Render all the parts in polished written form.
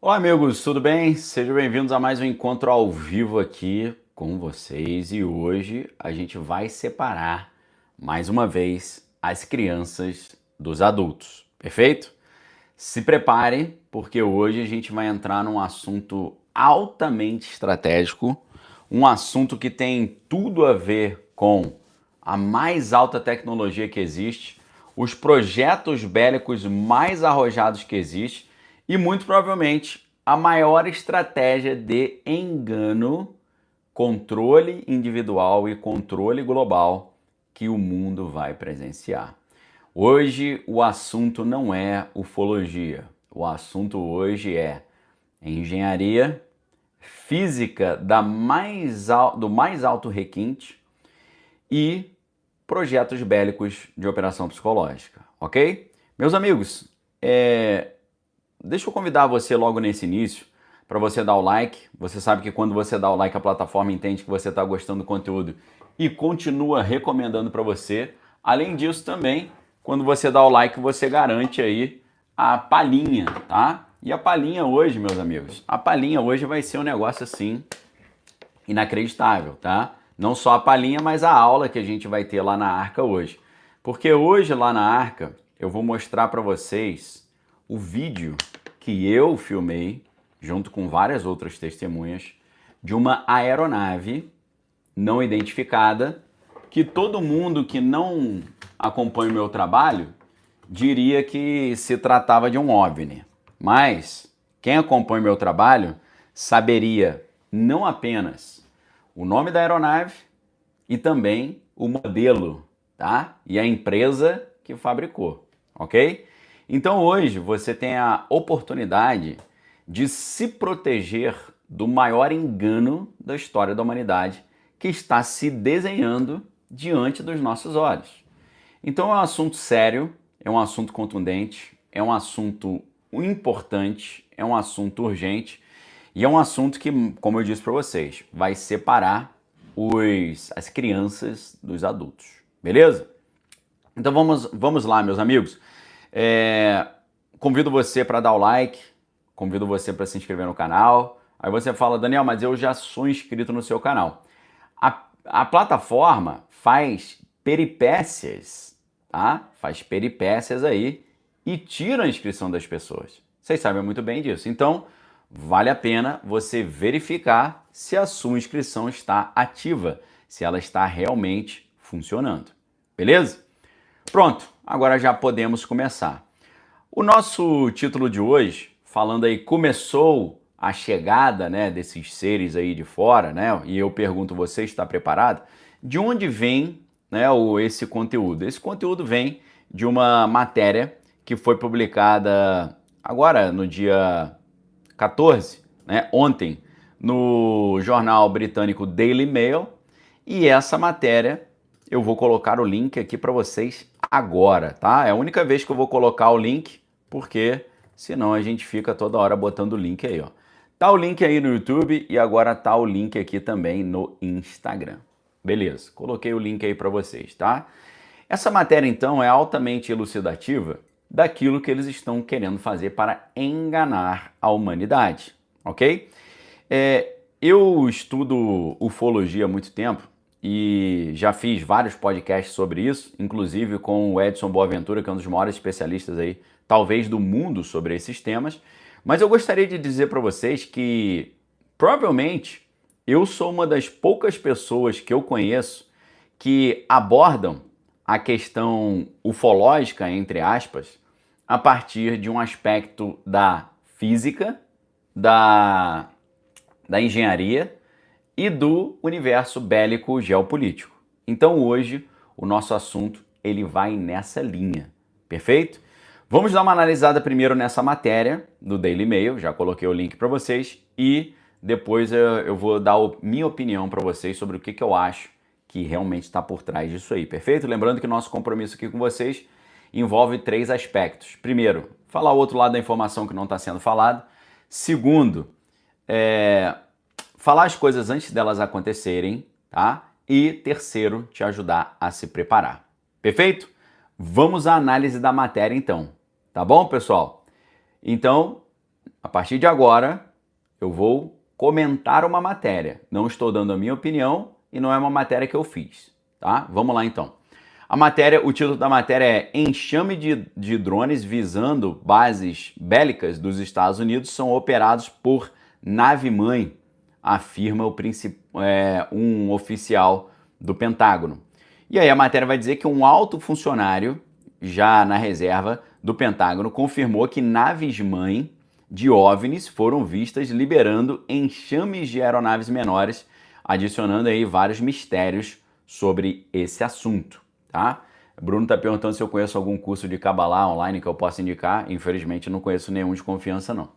Olá, amigos, tudo bem? Sejam bem-vindos a mais um encontro ao vivo aqui com vocês e hoje a gente vai separar mais uma vez as crianças dos adultos, perfeito? Se prepare, porque hoje a gente vai entrar num assunto altamente estratégico, um assunto que tem tudo a ver com a mais alta tecnologia que existe, os projetos bélicos mais arrojados que existem e muito provavelmente a maior estratégia de engano, controle individual e controle global que o mundo vai presenciar. Hoje o assunto não é ufologia, o assunto hoje é engenharia, física do mais alto requinte e projetos bélicos de operação psicológica, ok? Meus amigos, deixa eu convidar você logo nesse início para você dar o like. Você sabe que quando você dá o like, a plataforma entende que você está gostando do conteúdo e continua recomendando para você. Além disso, também, quando você dá o like, você garante aí a palhinha, tá? E a palhinha hoje, meus amigos, a palhinha hoje vai ser um negócio assim inacreditável, tá? Não só a palhinha, mas a aula que a gente vai ter lá na Arca hoje. Porque hoje lá na Arca eu vou mostrar para vocês o vídeo que eu filmei junto com várias outras testemunhas de uma aeronave não identificada que todo mundo que não acompanha o meu trabalho diria que se tratava de um OVNI. Mas quem acompanha o meu trabalho saberia não apenas o nome da aeronave e também o modelo, tá? E a empresa que fabricou, ok? Então hoje você tem a oportunidade de se proteger do maior engano da história da humanidade que está se desenhando diante dos nossos olhos. Então é um assunto sério, é um assunto contundente, é um assunto importante, é um assunto urgente e é um assunto que, como eu disse para vocês, vai separar as crianças dos adultos, beleza? Então vamos lá, meus amigos. Convido você para dar o like, convido você para se inscrever no canal. Aí você fala, Daniel, mas eu já sou inscrito no seu canal. A plataforma faz peripécias, tá? Faz peripécias aí e tira a inscrição das pessoas. Vocês sabem muito bem disso. Então, vale a pena você verificar se a sua inscrição está ativa, se ela está realmente funcionando. Beleza? Pronto, agora já podemos começar. O nosso título de hoje, falando aí, começou a chegada, né, desses seres aí de fora, né? E eu pergunto, você está preparado? De onde vem, né, esse conteúdo? Esse conteúdo vem de uma matéria que foi publicada agora no dia 14, né, ontem, no jornal britânico Daily Mail. E essa matéria eu vou colocar o link aqui para vocês agora, tá? É a única vez que eu vou colocar o link, porque senão a gente fica toda hora botando o link aí, ó. Tá o link aí no YouTube e agora tá o link aqui também no Instagram. Beleza, coloquei o link aí para vocês, tá? Essa matéria, então, é altamente elucidativa daquilo que eles estão querendo fazer para enganar a humanidade, ok? Eu estudo ufologia há muito tempo e já fiz vários podcasts sobre isso, inclusive com o Edson Boaventura, que é um dos maiores especialistas aí, talvez do mundo, sobre esses temas. Mas eu gostaria de dizer para vocês que provavelmente eu sou uma das poucas pessoas que eu conheço que abordam a questão ufológica, entre aspas, a partir de um aspecto da física, da engenharia e do universo bélico geopolítico. Então hoje o nosso assunto ele vai nessa linha, perfeito? Vamos dar uma analisada primeiro nessa matéria do Daily Mail, já coloquei o link para vocês e depois eu vou dar minha opinião para vocês sobre o que eu acho que realmente está por trás disso aí, perfeito? Lembrando que o nosso compromisso aqui com vocês envolve 3 aspectos. Primeiro, falar o outro lado da informação que não está sendo falado. Segundo, falar as coisas antes delas acontecerem, tá? E terceiro, te ajudar a se preparar. Perfeito? Vamos à análise da matéria então. Tá bom, pessoal? Então, A partir de agora, eu vou comentar uma matéria. Não estou dando a minha opinião e não é uma matéria que eu fiz, tá? Vamos lá então. A matéria, o título da matéria é Enxame de drones visando bases bélicas dos Estados Unidos são operados por nave-mãe, afirma um oficial do Pentágono. E aí a matéria vai dizer que um alto funcionário, já na reserva do Pentágono, confirmou que naves-mãe de OVNIs foram vistas liberando enxames de aeronaves menores, adicionando aí vários mistérios sobre esse assunto, tá? Bruno está perguntando se eu conheço algum curso de Kabbalah online que eu possa indicar. Infelizmente não conheço nenhum de confiança não.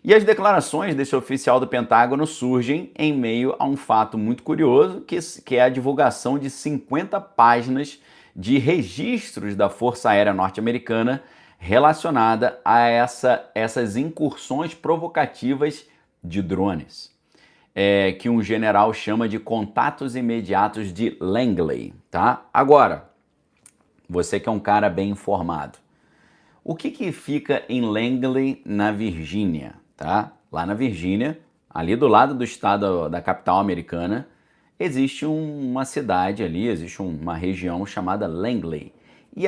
E as declarações desse oficial do Pentágono surgem em meio a um fato muito curioso, que é a divulgação de 50 páginas de registros da Força Aérea Norte-Americana relacionada a essas incursões provocativas de drones, que um general chama de contatos imediatos de Langley, tá? Agora, você que é um cara bem informado, o que fica em Langley, na Virgínia, tá? Lá na Virgínia, ali do lado do estado da capital americana, existe uma cidade ali, existe uma região chamada Langley. E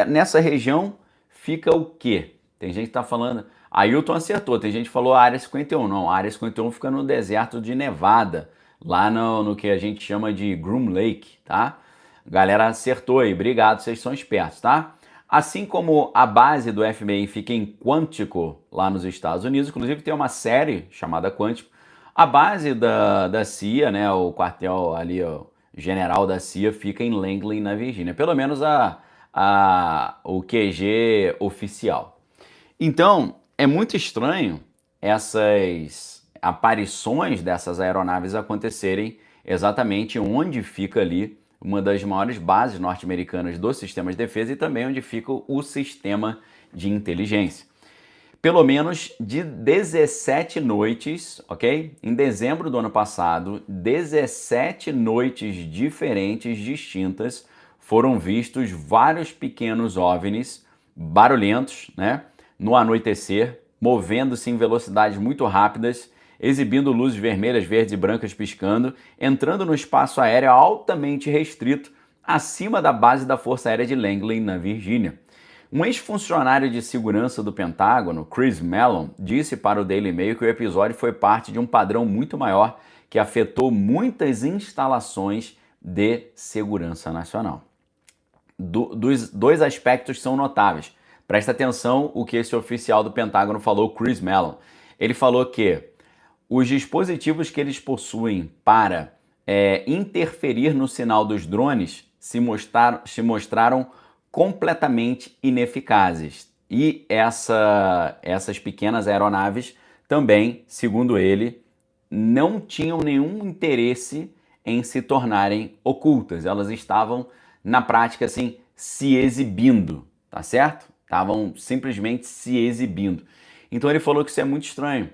nessa região fica o quê? Tem gente que tá falando... Ailton acertou, tem gente que falou a Área 51. Não, a Área 51 fica no deserto de Nevada, lá no que a gente chama de Groom Lake, tá? Galera acertou aí, obrigado, vocês são espertos, tá? Assim como a base do FBI fica em Quantico, lá nos Estados Unidos, inclusive tem uma série chamada Quantico, a base da CIA, né, o quartel ali, o general da CIA, fica em Langley, na Virgínia. Pelo menos o QG oficial. Então, é muito estranho essas aparições dessas aeronaves acontecerem exatamente onde fica ali uma das maiores bases norte-americanas do sistema de defesa e também onde fica o sistema de inteligência. Pelo menos de 17 noites, ok? Em dezembro do ano passado, 17 noites diferentes, distintas, foram vistos vários pequenos OVNIs barulhentos, né? No anoitecer, movendo-se em velocidades muito rápidas, exibindo luzes vermelhas, verdes e brancas piscando, entrando no espaço aéreo altamente restrito, acima da base da Força Aérea de Langley, na Virgínia. Um ex-funcionário de segurança do Pentágono, Chris Mellon, disse para o Daily Mail que o episódio foi parte de um padrão muito maior que afetou muitas instalações de segurança nacional. Dois aspectos são notáveis. Presta atenção o que esse oficial do Pentágono falou, Chris Mellon. Ele falou que os dispositivos que eles possuem para interferir no sinal dos drones se mostraram completamente ineficazes. E essas pequenas aeronaves também, segundo ele, não tinham nenhum interesse em se tornarem ocultas. Elas estavam, na prática, assim, se exibindo, tá certo? Estavam simplesmente se exibindo. Então ele falou que isso é muito estranho.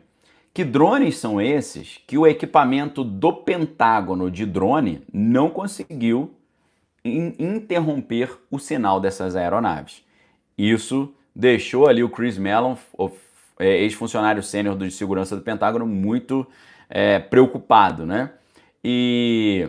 Que drones são esses que o equipamento do Pentágono de drone não conseguiu interromper o sinal dessas aeronaves? Isso deixou ali o Chris Mellon, ex-funcionário sênior de segurança do Pentágono, muito preocupado, né? E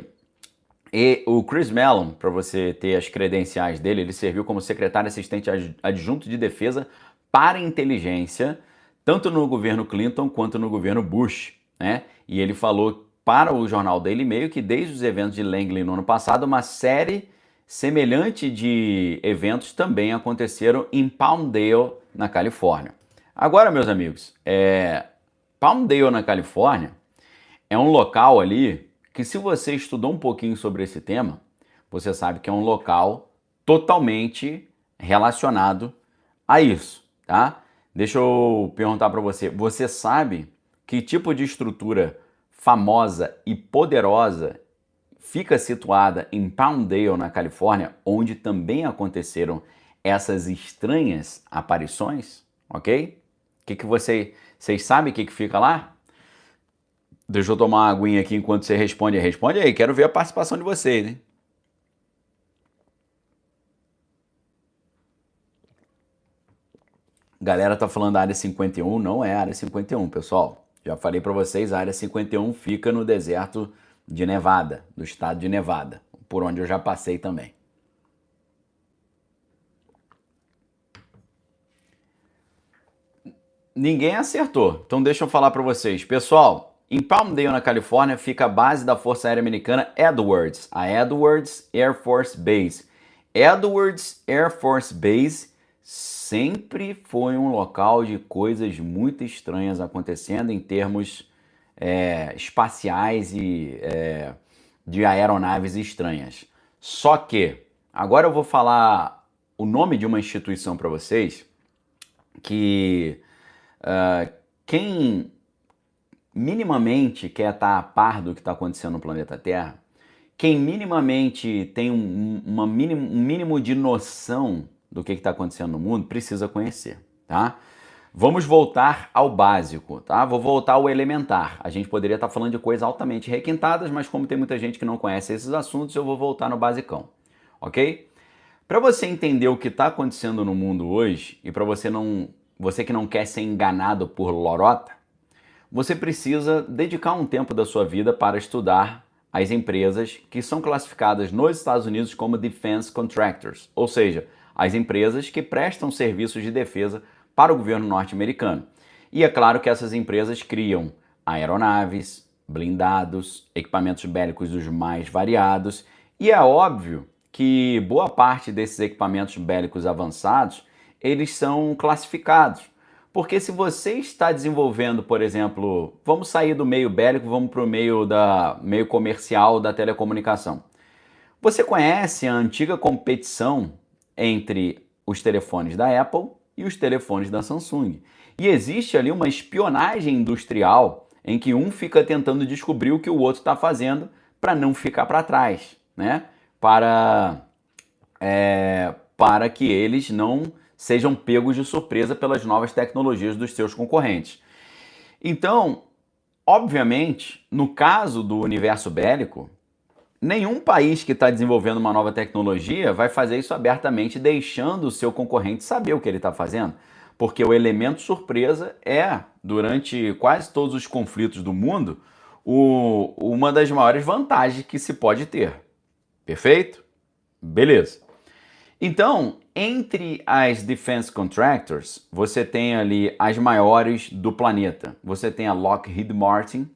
o Chris Mellon, para você ter as credenciais dele, ele serviu como secretário assistente adjunto de defesa para inteligência, tanto no governo Clinton quanto no governo Bush, né? E ele falou para o jornal Daily Mail que desde os eventos de Langley no ano passado, uma série semelhante de eventos também aconteceram em Palmdale, na Califórnia. Agora, meus amigos, Palmdale, na Califórnia, é um local ali que, se você estudou um pouquinho sobre esse tema, você sabe que é um local totalmente relacionado a isso, tá? Deixa eu perguntar para você, você sabe que tipo de estrutura famosa e poderosa fica situada em Palmdale, na Califórnia, onde também aconteceram essas estranhas aparições, ok? Vocês sabem o que fica lá? Deixa eu tomar uma aguinha aqui enquanto você responde. Responde aí, quero ver a participação de vocês, hein? Galera tá falando da Área 51, não é a Área 51, pessoal. Já falei para vocês, a Área 51 fica no deserto de Nevada, do estado de Nevada, por onde eu já passei também. Ninguém acertou, então deixa eu falar para vocês. Pessoal, em Palmdale, na Califórnia, fica a base da Força Aérea Americana Edwards, a Edwards Air Force Base. Edwards Air Force Base sempre foi um local de coisas muito estranhas acontecendo em termos espaciais e de aeronaves estranhas. Só que, agora eu vou falar o nome de uma instituição para vocês que quem minimamente quer estar a par do que está acontecendo no planeta Terra, quem minimamente tem um mínimo de noção do que está acontecendo no mundo, precisa conhecer, tá? Vamos voltar ao básico, tá? Vou voltar ao elementar. A gente poderia estar falando de coisas altamente requintadas, mas como tem muita gente que não conhece esses assuntos, eu vou voltar no basicão, ok? Para você entender o que está acontecendo no mundo hoje e para você que não quer ser enganado por lorota, você precisa dedicar um tempo da sua vida para estudar as empresas que são classificadas nos Estados Unidos como Defense Contractors, ou seja, as empresas que prestam serviços de defesa para o governo norte-americano. E é claro que essas empresas criam aeronaves, blindados, equipamentos bélicos dos mais variados, e é óbvio que boa parte desses equipamentos bélicos avançados, eles são classificados. Porque se você está desenvolvendo, por exemplo, vamos sair do meio bélico, vamos para o meio comercial da telecomunicação. Você conhece a antiga competição entre os telefones da Apple e os telefones da Samsung. E existe ali uma espionagem industrial em que um fica tentando descobrir o que o outro está fazendo para não ficar para trás, né? Para que eles não sejam pegos de surpresa pelas novas tecnologias dos seus concorrentes. Então, obviamente, no caso do universo bélico, nenhum país que está desenvolvendo uma nova tecnologia vai fazer isso abertamente, deixando o seu concorrente saber o que ele está fazendo. Porque o elemento surpresa é, durante quase todos os conflitos do mundo, uma das maiores vantagens que se pode ter. Perfeito? Beleza. Então, entre as Defense Contractors, você tem ali as maiores do planeta. Você tem a Lockheed Martin.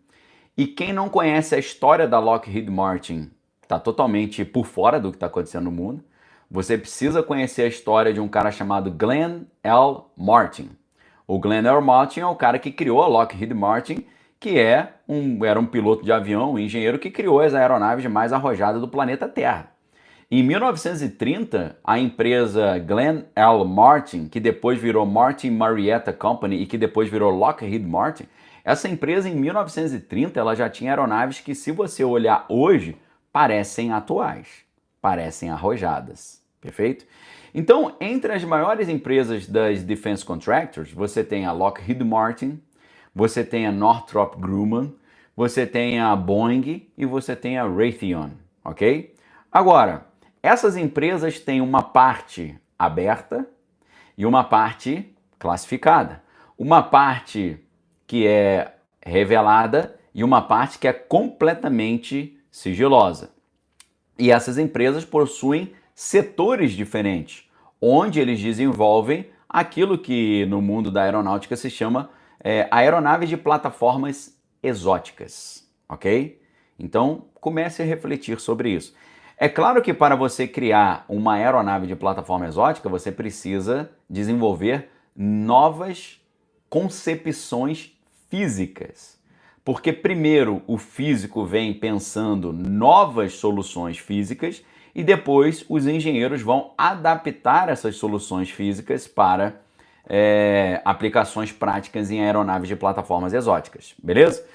E quem não conhece a história da Lockheed Martin está totalmente por fora do que está acontecendo no mundo. Você precisa conhecer a história de um cara chamado Glenn L. Martin. O Glenn L. Martin é o cara que criou a Lockheed Martin, que era um piloto de avião, um engenheiro que criou as aeronaves mais arrojadas do planeta Terra. Em 1930, a empresa Glenn L. Martin, que depois virou Martin Marietta Company e que depois virou Lockheed Martin, essa empresa em 1930 ela já tinha aeronaves que, se você olhar hoje, parecem atuais, parecem arrojadas, perfeito? Então, entre as maiores empresas das Defense Contractors, você tem a Lockheed Martin, você tem a Northrop Grumman, você tem a Boeing e você tem a Raytheon, ok? Agora, essas empresas têm uma parte aberta e uma parte classificada. Uma parte que é revelada e uma parte que é completamente sigilosa. E essas empresas possuem setores diferentes, onde eles desenvolvem aquilo que no mundo da aeronáutica se chama aeronaves de plataformas exóticas, ok? Então, comece a refletir sobre isso. É claro que para você criar uma aeronave de plataforma exótica, você precisa desenvolver novas concepções físicas. Porque primeiro o físico vem pensando novas soluções físicas e depois os engenheiros vão adaptar essas soluções físicas para aplicações práticas em aeronaves de plataformas exóticas, beleza?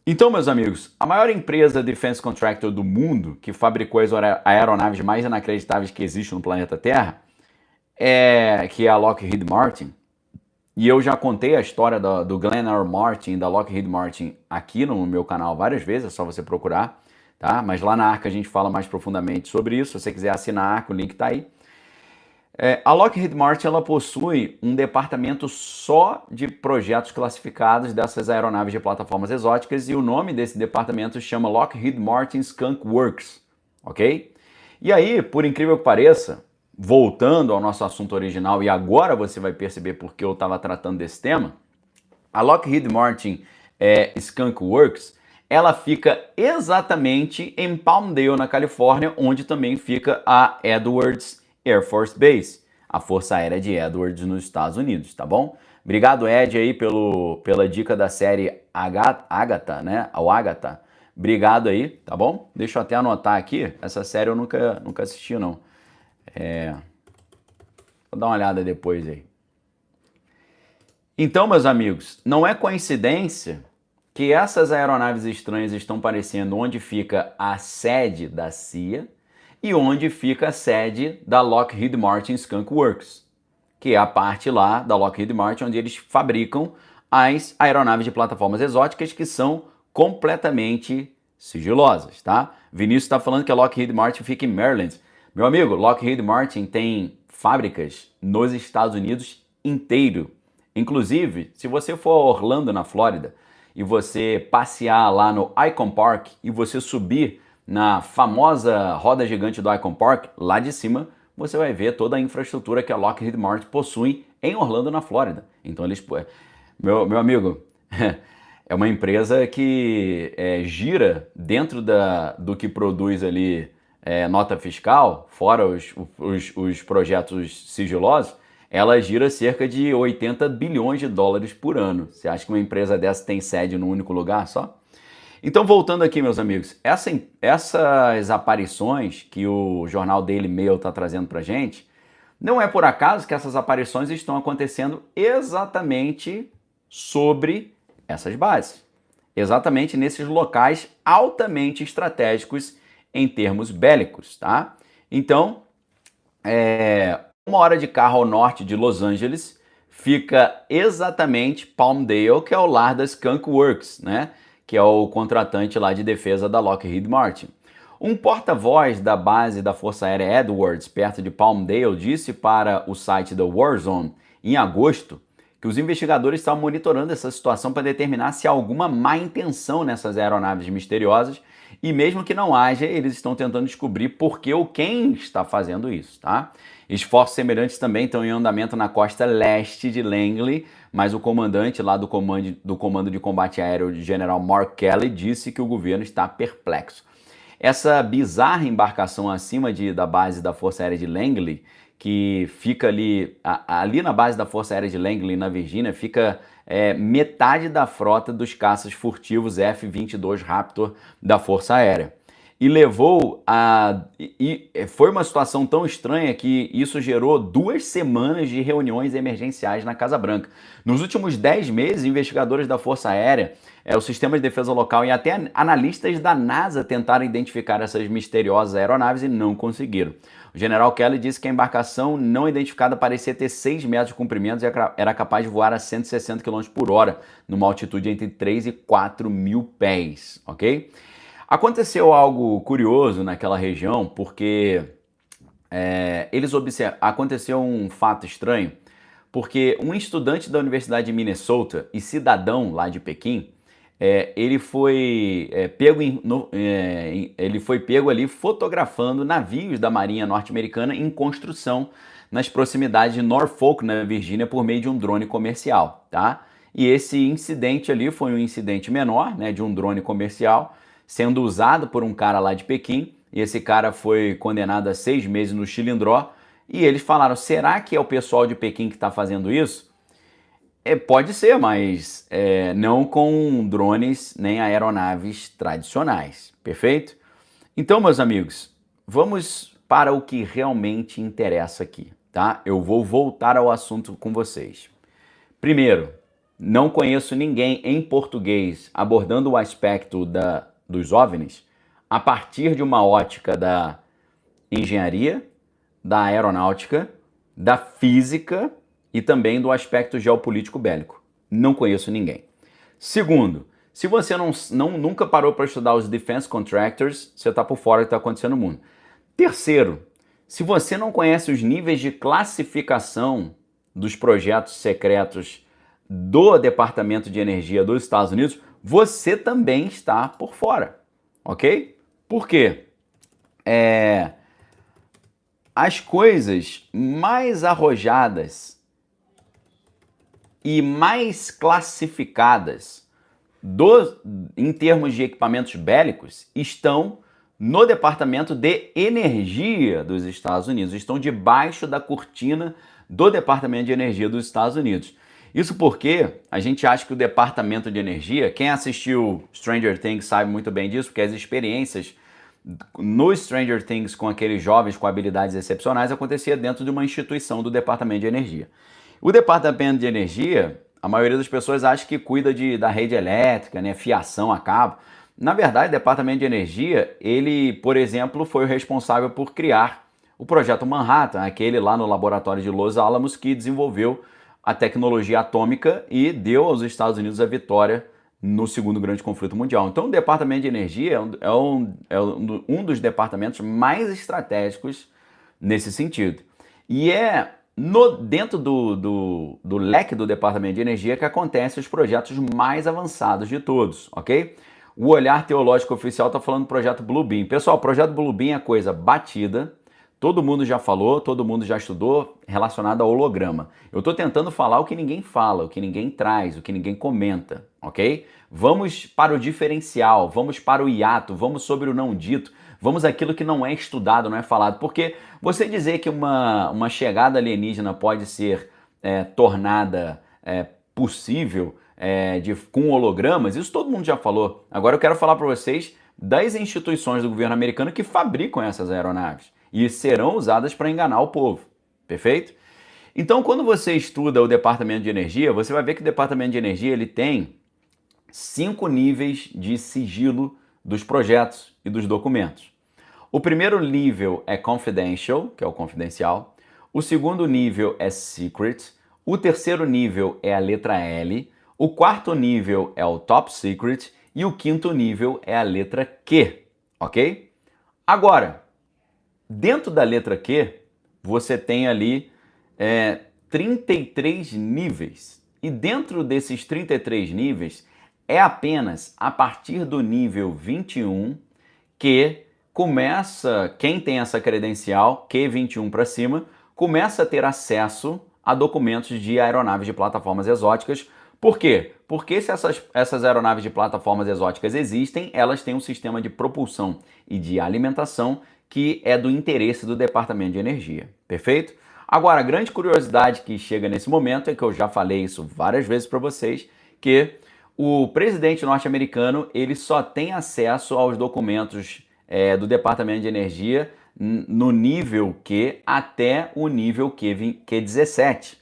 Então, meus amigos, a maior empresa Defense Contractor do mundo, que fabricou as aeronaves mais inacreditáveis que existem no planeta Terra, que é a Lockheed Martin. E eu já contei a história do Glenn R. Martin e da Lockheed Martin aqui no meu canal várias vezes, é só você procurar, tá? Mas lá na Arca a gente fala mais profundamente sobre isso. Se você quiser assinar a Arca, o link tá aí. A Lockheed Martin ela possui um departamento só de projetos classificados dessas aeronaves de plataformas exóticas e o nome desse departamento chama Lockheed Martin Skunk Works, ok? E aí, por incrível que pareça, voltando ao nosso assunto original, e agora você vai perceber por que eu estava tratando desse tema, a Lockheed Martin Skunk Works, ela fica exatamente em Palmdale, na Califórnia, onde também fica a Edwards Air Force Base, a Força Aérea de Edwards nos Estados Unidos, tá bom? Obrigado, Ed, aí pela dica da série Agatha, né? O Agatha. Obrigado aí, tá bom? Deixa eu até anotar aqui. Essa série eu nunca assisti, não. Vou dar uma olhada depois aí. Então, meus amigos, não é coincidência que essas aeronaves estranhas estão aparecendo onde fica a sede da CIA e onde fica a sede da Lockheed Martin Skunk Works, que é a parte lá da Lockheed Martin onde eles fabricam as aeronaves de plataformas exóticas que são completamente sigilosas, tá? Vinícius está falando que a Lockheed Martin fica em Maryland. Meu amigo, Lockheed Martin tem fábricas nos Estados Unidos inteiro. Inclusive, se você for a Orlando, na Flórida, e você passear lá no Icon Park e você subir na famosa roda gigante do Icon Park, lá de cima, você vai ver toda a infraestrutura que a Lockheed Martin possui em Orlando, na Flórida. Então eles... Meu amigo, é uma empresa que gira dentro do que produz ali nota fiscal, fora os projetos sigilosos, ela gira cerca de 80 bilhões de dólares por ano. Você acha que uma empresa dessa tem sede num único lugar só? Então, voltando aqui, meus amigos, essas aparições que o jornal Daily Mail está trazendo para gente, não é por acaso que essas aparições estão acontecendo exatamente sobre essas bases. Exatamente nesses locais altamente estratégicos em termos bélicos, tá? Então, 1 hora de carro ao norte de Los Angeles fica exatamente Palmdale, que é o lar da Skunk Works, né? Que é o contratante lá de defesa da Lockheed Martin. Um porta-voz da base da Força Aérea Edwards, perto de Palmdale, disse para o site da Warzone, em agosto, que os investigadores estavam monitorando essa situação para determinar se há alguma má intenção nessas aeronaves misteriosas e mesmo que não haja, eles estão tentando descobrir por que ou quem está fazendo isso, tá? Esforços semelhantes também estão em andamento na costa leste de Langley, mas o comandante lá do Comando de Combate Aéreo, o General Mark Kelly, disse que o governo está perplexo. Essa bizarra embarcação acima da base da Força Aérea de Langley, que fica ali na base da Força Aérea de Langley, na Virgínia, fica metade da frota dos caças furtivos F-22 Raptor da Força Aérea. Foi uma situação tão estranha que isso gerou 2 semanas de reuniões emergenciais na Casa Branca. Nos últimos 10 meses, investigadores da Força Aérea, o Sistema de Defesa Local e até analistas da NASA tentaram identificar essas misteriosas aeronaves e não conseguiram. O general Kelly disse que a embarcação não identificada parecia ter 6 metros de comprimento e era capaz de voar a 160 km por hora, numa altitude entre 3 e 4 mil pés, ok? Aconteceu algo curioso naquela região, porque aconteceu um fato estranho, porque um estudante da Universidade de Minnesota e cidadão lá de Pequim, ele foi pego ali fotografando navios da Marinha norte-americana em construção nas proximidades de Norfolk, na Virgínia, por meio de um drone comercial, tá? E esse incidente ali foi um incidente menor, né, de um drone comercial, sendo usado por um cara lá de Pequim, e esse cara foi condenado a 6 meses no Chilindró, e eles falaram, será que é o pessoal de Pequim que está fazendo isso? Pode ser, mas não com drones nem aeronaves tradicionais, perfeito? Então, meus amigos, vamos para o que realmente interessa aqui, tá? Eu vou voltar ao assunto com vocês. Primeiro, não conheço ninguém em português abordando o aspecto dos OVNIs a partir de uma ótica da engenharia, da aeronáutica, da física e também do aspecto geopolítico bélico. Não conheço ninguém. Segundo, se você nunca parou para estudar os defense contractors, você está por fora do que está acontecendo no mundo. Terceiro, Se você não conhece os níveis de classificação dos projetos secretos do Departamento de Energia dos Estados Unidos, você também está por fora, ok? Por quê? As coisas mais arrojadas e mais classificadas em termos de equipamentos bélicos estão no Departamento de Energia dos Estados Unidos, estão debaixo da cortina do Departamento de Energia dos Estados Unidos. Isso porque a gente acha que o Departamento de Energia, quem assistiu Stranger Things sabe muito bem disso, porque as experiências no Stranger Things com aqueles jovens com habilidades excepcionais acontecia dentro de uma instituição do Departamento de Energia. O Departamento de Energia, a maioria das pessoas acha que cuida da rede elétrica, né, fiação a cabo. Na verdade, o Departamento de Energia, ele, por exemplo, foi o responsável por criar o Projeto Manhattan, aquele lá no laboratório de Los Alamos que desenvolveu a tecnologia atômica e deu aos Estados Unidos a vitória no segundo grande conflito mundial. Então, o Departamento de Energia é um dos departamentos mais estratégicos nesse sentido. E dentro do leque do Departamento de Energia que acontecem os projetos mais avançados de todos, ok? O Olhar Teológico Oficial está falando do projeto Bluebeam. Pessoal, o projeto Bluebeam é coisa batida, todo mundo já falou, todo mundo já estudou relacionado a holograma. Eu estou tentando falar o que ninguém fala, o que ninguém traz, o que ninguém comenta, ok? Vamos para o diferencial, vamos para o hiato, vamos sobre o não dito, vamos aquilo que não é estudado, não é falado. Porque você dizer que uma chegada alienígena pode ser tornada possível com hologramas, isso todo mundo já falou. Agora eu quero falar para vocês das instituições do governo americano que fabricam essas aeronaves e serão usadas para enganar o povo, perfeito? Então, quando você estuda o Departamento de Energia, você vai ver que o Departamento de Energia ele tem 5 níveis de sigilo dos projetos e dos documentos. O primeiro nível é confidential, que é o confidencial. O segundo nível é secret. O terceiro nível é a letra L. O quarto nível é o top secret. E o quinto nível é a letra Q, ok? Agora, dentro da letra Q, você tem ali 33 níveis. E dentro desses 33 níveis, é apenas a partir do nível 21 que quem tem essa credencial, Q21 para cima, começa a ter acesso a documentos de aeronaves de plataformas exóticas. Por quê? Porque se essas aeronaves de plataformas exóticas existem, elas têm um sistema de propulsão e de alimentação que é do interesse do Departamento de Energia, perfeito? Agora, a grande curiosidade que chega nesse momento é que eu já falei isso várias vezes para vocês, que o presidente norte-americano ele só tem acesso aos documentos do Departamento de Energia no nível Q até o nível Q17.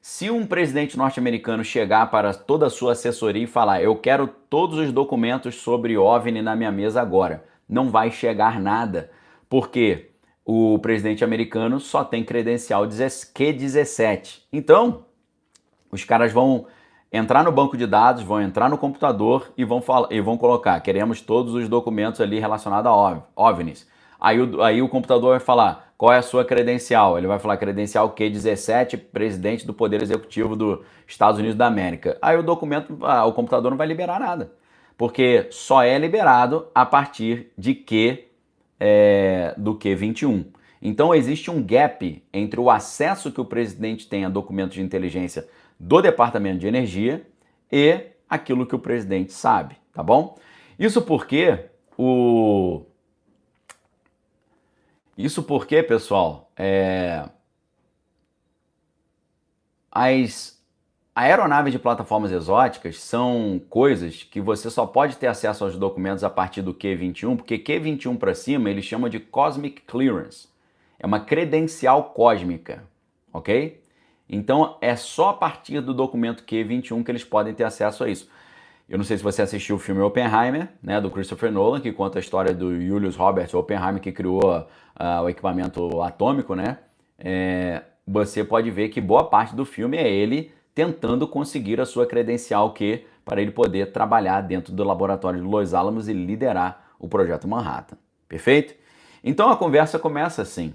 Se um presidente norte-americano chegar para toda a sua assessoria e falar eu quero todos os documentos sobre OVNI na minha mesa agora, não vai chegar nada, porque o presidente americano só tem credencial Q17. Então, os caras vão entrar no banco de dados, vão entrar no computador e vão colocar, queremos todos os documentos ali relacionados a OVNIs. Aí o computador vai falar, qual é a sua credencial? Ele vai falar credencial Q17, presidente do Poder Executivo dos Estados Unidos da América. Aí o computador não vai liberar nada, porque só é liberado a partir de do Q21. Então existe um gap entre o acesso que o presidente tem a documentos de inteligência do Departamento de Energia e aquilo que o presidente sabe, tá bom? Isso porque, pessoal, as aeronaves de plataformas exóticas são coisas que você só pode ter acesso aos documentos a partir do Q21, porque Q21 para cima eles chamam de Cosmic Clearance. É uma credencial cósmica, ok? Então é só a partir do documento Q21 que eles podem ter acesso a isso. Eu não sei se você assistiu o filme Oppenheimer, né, do Christopher Nolan, que conta a história do Julius Robert Oppenheimer, que criou o equipamento atômico, né? Você pode ver que boa parte do filme é ele tentando conseguir a sua credencial Q para ele poder trabalhar dentro do laboratório de Los Alamos e liderar o projeto Manhattan. Perfeito? Então a conversa começa assim.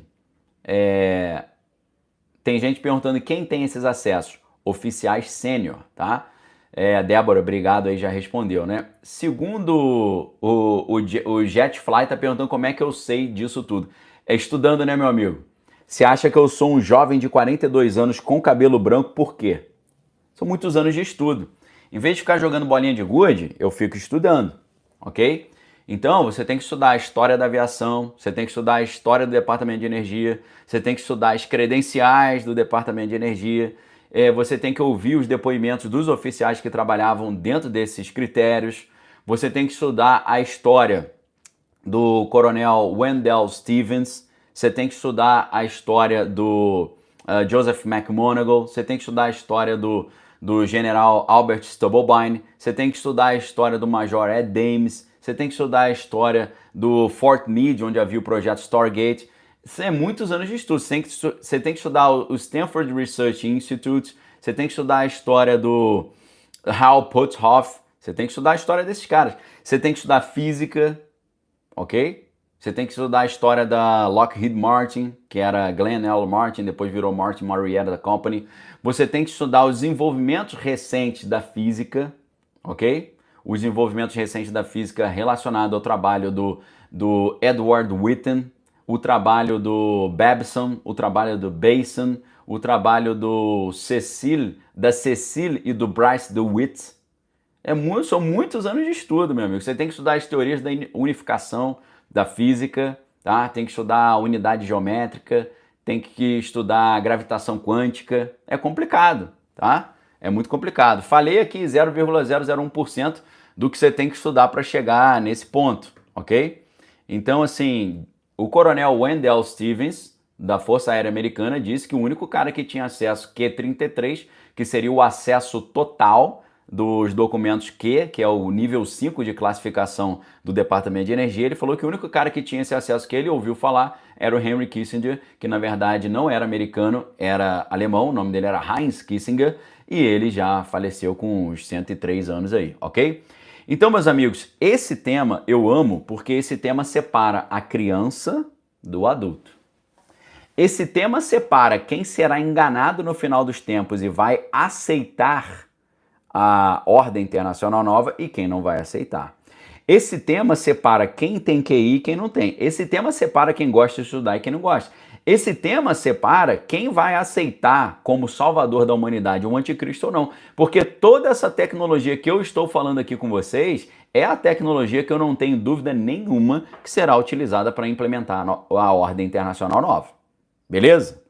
Tem gente perguntando quem tem esses acessos. Oficiais sênior, tá? Débora, obrigado aí, já respondeu, né? Segundo o Jetfly tá perguntando como é que eu sei disso tudo. É estudando, né, meu amigo? Você acha que eu sou um jovem de 42 anos com cabelo branco, por quê? São muitos anos de estudo. Em vez de ficar jogando bolinha de gude, eu fico estudando, ok? Então, você tem que estudar a história da aviação, você tem que estudar a história do Departamento de Energia, você tem que estudar as credenciais do Departamento de Energia, você tem que ouvir os depoimentos dos oficiais que trabalhavam dentro desses critérios, você tem que estudar a história do coronel Wendell Stevens, você tem que estudar a história do Joseph McMoneagle, você tem que estudar a história do general Albert Stubblebine, você tem que estudar a história do Major Ed Dames, você tem que estudar a história do Fort Meade, onde havia o projeto Stargate. Isso é muitos anos de estudo. Você tem que estudar o Stanford Research Institute, você tem que estudar a história do Hal Puthoff, você tem que estudar a história desses caras. Você tem que estudar física, ok? Você tem que estudar a história da Lockheed Martin, que era Glenn L. Martin, depois virou Martin Marietta Company. Você tem que estudar os desenvolvimentos recentes da física, ok? Os desenvolvimentos recentes da física relacionados ao trabalho do Edward Witten, o trabalho do Babson, o trabalho do Bason, o trabalho da Cecil e do Bryce DeWitt. São muitos anos de estudo, meu amigo. Você tem que estudar as teorias da unificação da física, tá? Tem que estudar a unidade geométrica, tem que estudar a gravitação quântica. É complicado, tá? É muito complicado. Falei aqui 0,001% do que você tem que estudar para chegar nesse ponto, ok? Então, assim, o coronel Wendell Stevens, da Força Aérea Americana, disse que o único cara que tinha acesso Q-33, que seria o acesso total dos documentos Q, que é o nível 5 de classificação do Departamento de Energia, ele falou que o único cara que tinha esse acesso que ele ouviu falar era o Henry Kissinger, que na verdade não era americano, era alemão, o nome dele era Heinz Kissinger, e ele já faleceu com uns 103 anos aí, ok? Então, meus amigos, esse tema eu amo porque esse tema separa a criança do adulto. Esse tema separa quem será enganado no final dos tempos e vai aceitar a ordem internacional nova e quem não vai aceitar. Esse tema separa quem tem QI e quem não tem. Esse tema separa quem gosta de estudar e quem não gosta. Esse tema separa quem vai aceitar como salvador da humanidade um anticristo ou não. Porque toda essa tecnologia que eu estou falando aqui com vocês é a tecnologia que eu não tenho dúvida nenhuma que será utilizada para implementar a ordem internacional nova. Beleza?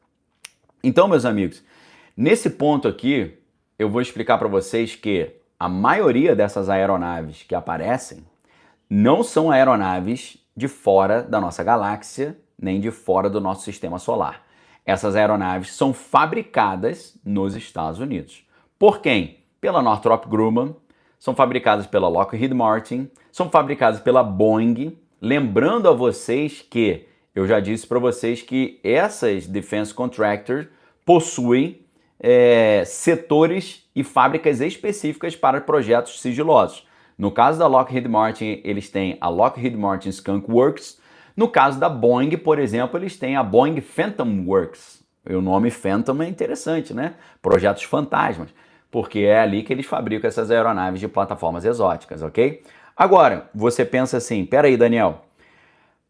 Então, meus amigos, nesse ponto aqui, eu vou explicar para vocês que a maioria dessas aeronaves que aparecem não são aeronaves de fora da nossa galáxia, nem de fora do nosso sistema solar. Essas aeronaves são fabricadas nos Estados Unidos. Por quem? Pela Northrop Grumman, são fabricadas pela Lockheed Martin, são fabricadas pela Boeing. Lembrando a vocês que eu já disse para vocês que essas defense contractors possuem setores e fábricas específicas para projetos sigilosos. No caso da Lockheed Martin, eles têm a Lockheed Martin Skunk Works. No caso da Boeing, por exemplo, eles têm a Boeing Phantom Works. O nome Phantom é interessante, né? Projetos fantasmas, porque é ali que eles fabricam essas aeronaves de plataformas exóticas, ok? Agora, você pensa assim, peraí, Daniel,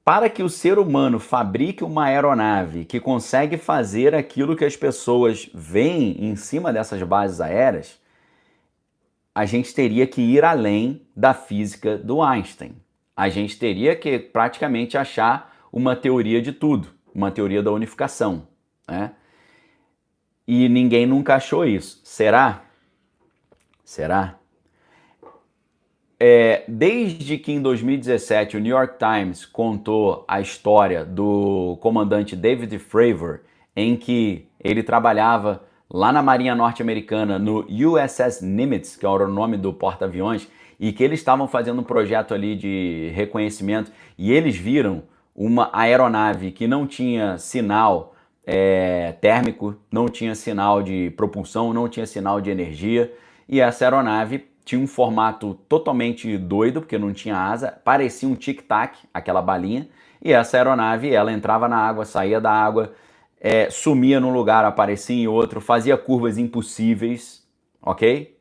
para que o ser humano fabrique uma aeronave que consegue fazer aquilo que as pessoas veem em cima dessas bases aéreas, a gente teria que ir além da física do Einstein. A gente teria que praticamente achar uma teoria de tudo, uma teoria da unificação, né? E ninguém nunca achou isso. Será? Será? Desde que em 2017 o New York Times contou a história do comandante David Fravor, em que ele trabalhava lá na Marinha Norte-Americana, no USS Nimitz, que era o nome do porta-aviões, e que eles estavam fazendo um projeto ali de reconhecimento, e eles viram uma aeronave que não tinha sinal térmico, não tinha sinal de propulsão, não tinha sinal de energia, e essa aeronave tinha um formato totalmente doido, porque não tinha asa, parecia um tic-tac, aquela balinha, e essa aeronave, ela entrava na água, saía da água, sumia num lugar, aparecia em outro, fazia curvas impossíveis, ok?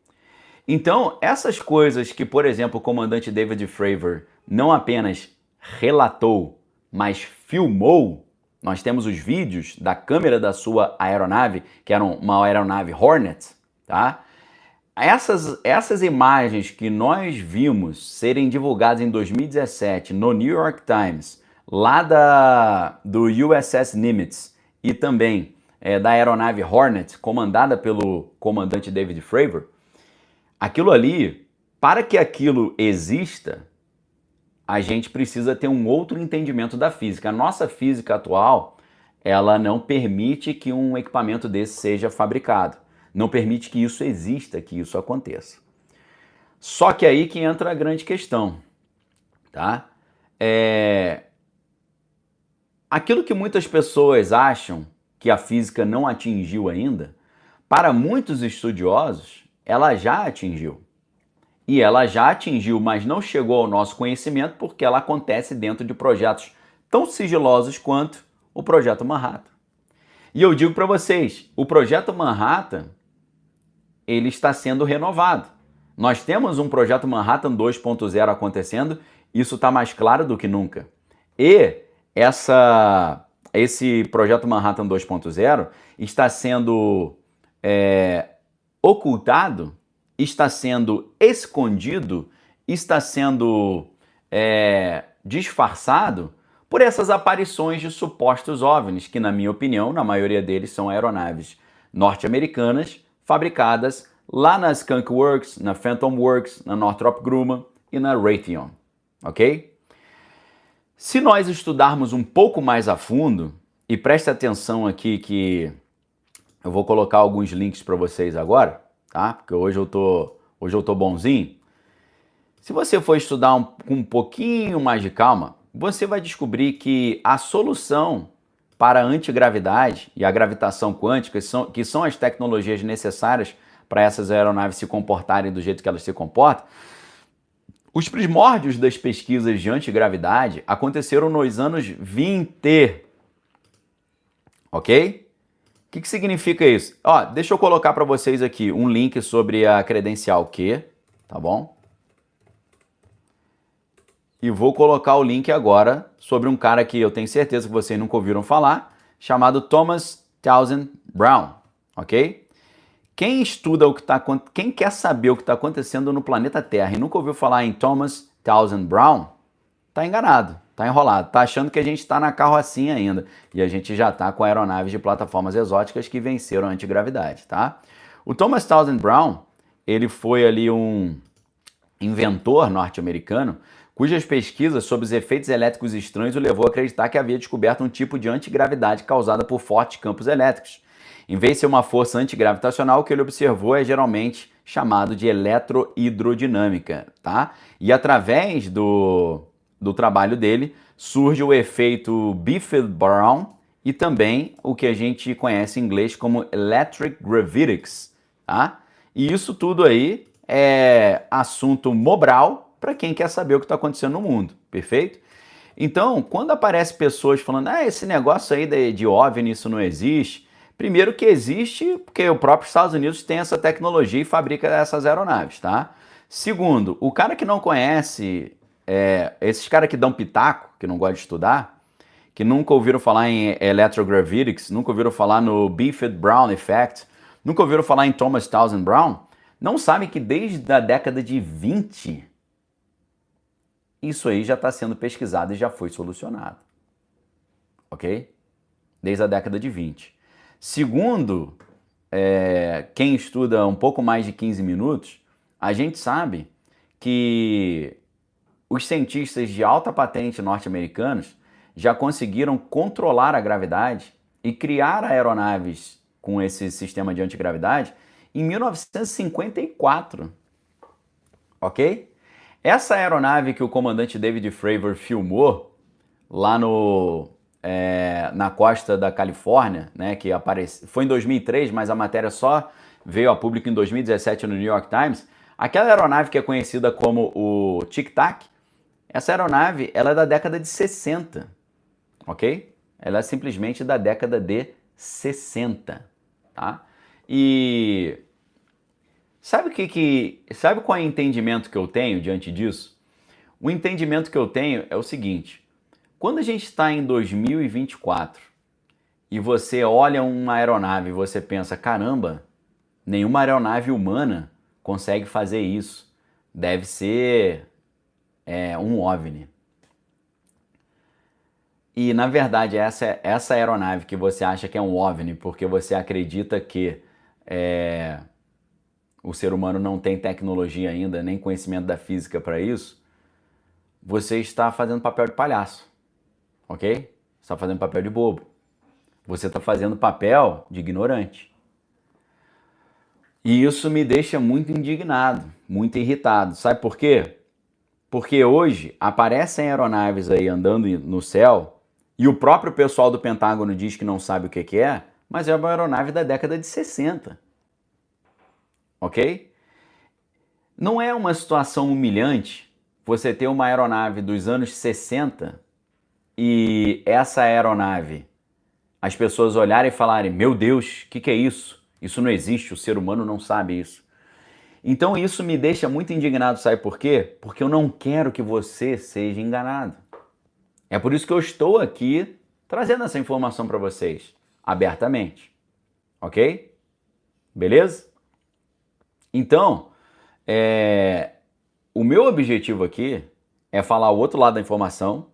Então, essas coisas que, por exemplo, o comandante David Fravor não apenas relatou, mas filmou, nós temos os vídeos da câmera da sua aeronave, que era uma aeronave Hornet, tá? Essas imagens que nós vimos serem divulgadas em 2017 no New York Times, lá do USS Nimitz e também da aeronave Hornet, comandada pelo comandante David Fravor, aquilo ali, para que aquilo exista, a gente precisa ter um outro entendimento da física. A nossa física atual, ela não permite que um equipamento desse seja fabricado. Não permite que isso exista, que isso aconteça. Só que aí que entra a grande questão, tá? Aquilo que muitas pessoas acham que a física não atingiu ainda, para muitos estudiosos, ela já atingiu. E ela já atingiu, mas não chegou ao nosso conhecimento porque ela acontece dentro de projetos tão sigilosos quanto o Projeto Manhattan. E eu digo para vocês, o Projeto Manhattan, ele está sendo renovado. Nós temos um Projeto Manhattan 2.0 acontecendo, isso está mais claro do que nunca. E esse Projeto Manhattan 2.0 está sendo ocultado, está sendo escondido, está sendo disfarçado por essas aparições de supostos OVNIs, que na minha opinião, na maioria deles são aeronaves norte-americanas fabricadas lá na Skunk Works, na Phantom Works, na Northrop Grumman e na Raytheon, ok? Se nós estudarmos um pouco mais a fundo, e preste atenção aqui que eu vou colocar alguns links para vocês agora, tá? Porque hoje eu tô bonzinho. Se você for estudar com um pouquinho mais de calma, você vai descobrir que a solução para a antigravidade e a gravitação quântica, que são as tecnologias necessárias para essas aeronaves se comportarem do jeito que elas se comportam, os primórdios das pesquisas de antigravidade aconteceram nos anos 20, ok? O que significa isso? Ó, deixa eu colocar para vocês aqui um link sobre a credencial Q, tá bom? E vou colocar o link agora sobre um cara que eu tenho certeza que vocês nunca ouviram falar, chamado Thomas Townsend Brown, ok? Quem estuda quem quer saber o que está acontecendo no planeta Terra e nunca ouviu falar em Thomas Townsend Brown, tá enganado, tá enrolado, tá achando que a gente está na carrocinha ainda e a gente já tá com aeronaves de plataformas exóticas que venceram a antigravidade, tá? O Thomas Townsend Brown, ele foi ali um inventor norte-americano cujas pesquisas sobre os efeitos elétricos estranhos o levou a acreditar que havia descoberto um tipo de antigravidade causada por fortes campos elétricos. Em vez de ser uma força antigravitacional, o que ele observou é geralmente chamado de eletrohidrodinâmica, tá? E através do trabalho dele surge o efeito Biffeld-Brown e também o que a gente conhece em inglês como Electric Gravitics, tá? E isso tudo aí é assunto mobral para quem quer saber o que está acontecendo no mundo, perfeito? Então, quando aparecem pessoas falando, esse negócio aí de OVNI, isso não existe, primeiro que existe porque o próprio Estados Unidos tem essa tecnologia e fabrica essas aeronaves, tá? Segundo, o cara que não conhece, esses caras que dão pitaco, que não gostam de estudar, que nunca ouviram falar em electrogravitics, nunca ouviram falar no Biffeld-Brown Effect, nunca ouviram falar em Thomas Townsend Brown, não sabem que desde a década de 20, isso aí já está sendo pesquisado e já foi solucionado, ok? Desde a década de 20. Segundo, quem estuda um pouco mais de 15 minutos, a gente sabe que os cientistas de alta patente norte-americanos já conseguiram controlar a gravidade e criar aeronaves com esse sistema de antigravidade em 1954, ok? Essa aeronave que o comandante David Fravor filmou lá na costa da Califórnia, né, que foi em 2003, mas a matéria só veio a público em 2017 no New York Times, aquela aeronave que é conhecida como o Tic Tac, essa aeronave ela é da década de 60, ok? Ela é simplesmente da década de 60, tá? E sabe qual é o entendimento que eu tenho diante disso? O entendimento que eu tenho é o seguinte: quando a gente está em 2024 e você olha uma aeronave e você pensa, caramba, nenhuma aeronave humana consegue fazer isso. Deve ser um OVNI. E na verdade essa aeronave que você acha que é um OVNI porque você acredita que o ser humano não tem tecnologia ainda, nem conhecimento da física para isso, você está fazendo papel de palhaço, ok? Você está fazendo papel de bobo. Você está fazendo papel de ignorante. E isso me deixa muito indignado, muito irritado. Sabe por quê? Porque hoje aparecem aeronaves aí andando no céu e o próprio pessoal do Pentágono diz que não sabe o que é, mas é uma aeronave da década de 60. Ok? Não é uma situação humilhante você ter uma aeronave dos anos 60 e essa aeronave, as pessoas olharem e falarem, meu Deus, o que é isso? Isso não existe, o ser humano não sabe isso. Então isso me deixa muito indignado, sabe por quê? Porque eu não quero que você seja enganado. É por isso que eu estou aqui trazendo essa informação para vocês, abertamente. Ok? Beleza? Então, o meu objetivo aqui é falar o outro lado da informação,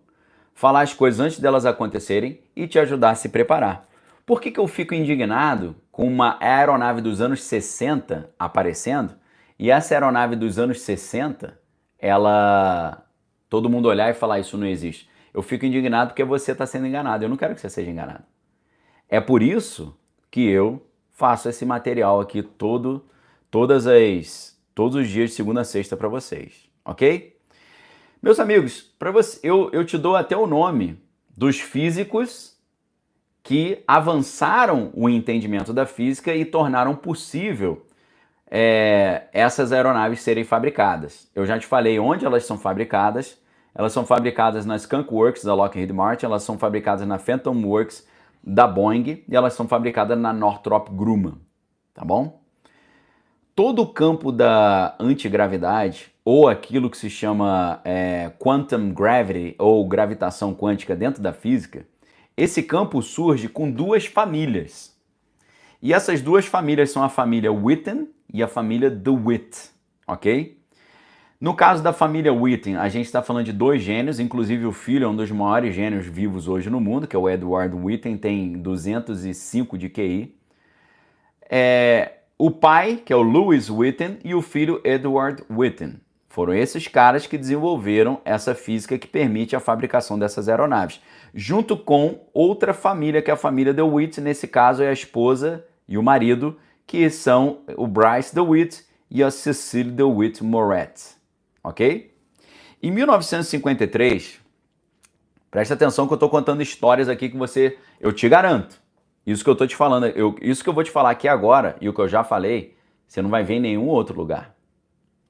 falar as coisas antes delas acontecerem e te ajudar a se preparar. Por que eu fico indignado com uma aeronave dos anos 60 aparecendo e essa aeronave dos anos 60, todo mundo olhar e falar isso não existe? Eu fico indignado porque você está sendo enganado. Eu não quero que você seja enganado. É por isso que eu faço esse material aqui todos os dias de segunda a sexta para vocês, ok? Meus amigos, eu te dou até o nome dos físicos que avançaram o entendimento da física e tornaram possível essas aeronaves serem fabricadas. Eu já te falei onde elas são fabricadas. Elas são fabricadas na Skunk Works da Lockheed Martin, elas são fabricadas na Phantom Works da Boeing e elas são fabricadas na Northrop Grumman, tá bom? Todo o campo da antigravidade, ou aquilo que se chama quantum gravity, ou gravitação quântica dentro da física, esse campo surge com duas famílias. E essas duas famílias são a família Witten e a família DeWitt, ok? No caso da família Witten, a gente está falando de dois gênios, inclusive o filho é um dos maiores gênios vivos hoje no mundo, que é o Edward Witten, tem 205 de QI. O pai, que é o Lewis Witten, e o filho Edward Witten. Foram esses caras que desenvolveram essa física que permite a fabricação dessas aeronaves. Junto com outra família, que é a família DeWitt, nesse caso é a esposa e o marido, que são o Bryce DeWitt e a Cecile DeWitt Moret. Ok? Em 1953, presta atenção que eu estou contando histórias aqui que eu te garanto, isso que eu estou te falando, isso que eu vou te falar aqui agora e o que eu já falei, você não vai ver em nenhum outro lugar,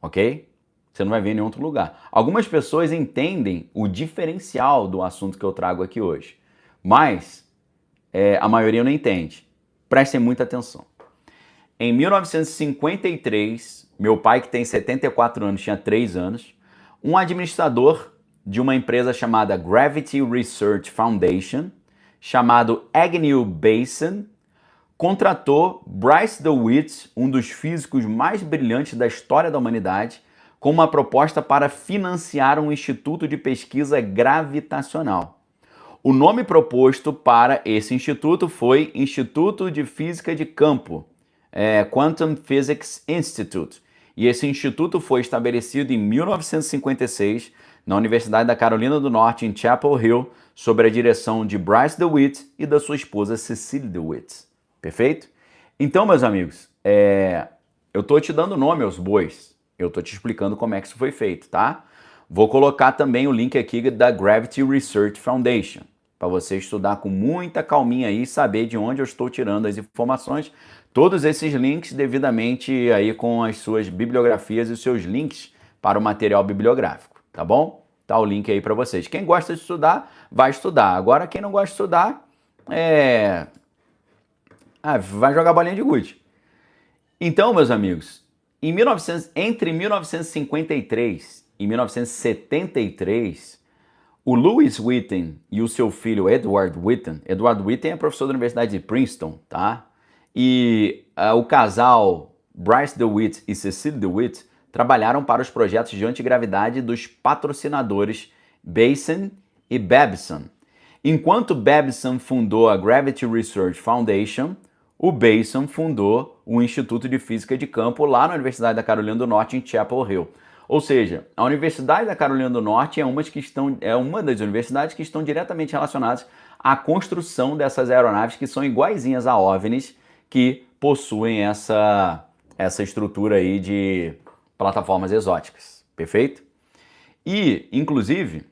ok? Você não vai ver em nenhum outro lugar. Algumas pessoas entendem o diferencial do assunto que eu trago aqui hoje, mas a maioria não entende. Prestem muita atenção. Em 1953, meu pai, que tem 74 anos, tinha 3 anos, um administrador de uma empresa chamada Gravity Research Foundation, chamado Agnew Basin, contratou Bryce DeWitt, um dos físicos mais brilhantes da história da humanidade, com uma proposta para financiar um instituto de pesquisa gravitacional. O nome proposto para esse instituto foi Instituto de Física de Campo, Quantum Physics Institute. E esse instituto foi estabelecido em 1956 na Universidade da Carolina do Norte, em Chapel Hill, sob a direção de Bryce DeWitt e da sua esposa Cecile DeWitt. Perfeito? Então, meus amigos, eu estou te dando nome aos bois. Eu estou te explicando como é que isso foi feito, tá? Vou colocar também o link aqui da Gravity Research Foundation, para você estudar com muita calminha aí e saber de onde eu estou tirando as informações. Todos esses links devidamente aí com as suas bibliografias e os seus links para o material bibliográfico, tá bom? Tá o link aí para vocês. Quem gosta de estudar, vai estudar. Agora, quem não gosta de estudar, Ah, vai jogar bolinha de gude. Então, meus amigos, entre 1953 e 1973, o Lewis Whitten e o seu filho Edward Whitten é professor da Universidade de Princeton, tá? E o casal Bryce DeWitt e Cecily DeWitt trabalharam para os projetos de antigravidade dos patrocinadores Babson e Babson. Enquanto Babson fundou a Gravity Research Foundation, o Babson fundou o Instituto de Física de Campo lá na Universidade da Carolina do Norte, em Chapel Hill. Ou seja, a Universidade da Carolina do Norte é uma das universidades que estão diretamente relacionadas à construção dessas aeronaves que são iguaizinhas a OVNIs, que possuem essa estrutura aí de plataformas exóticas, perfeito? E, inclusive,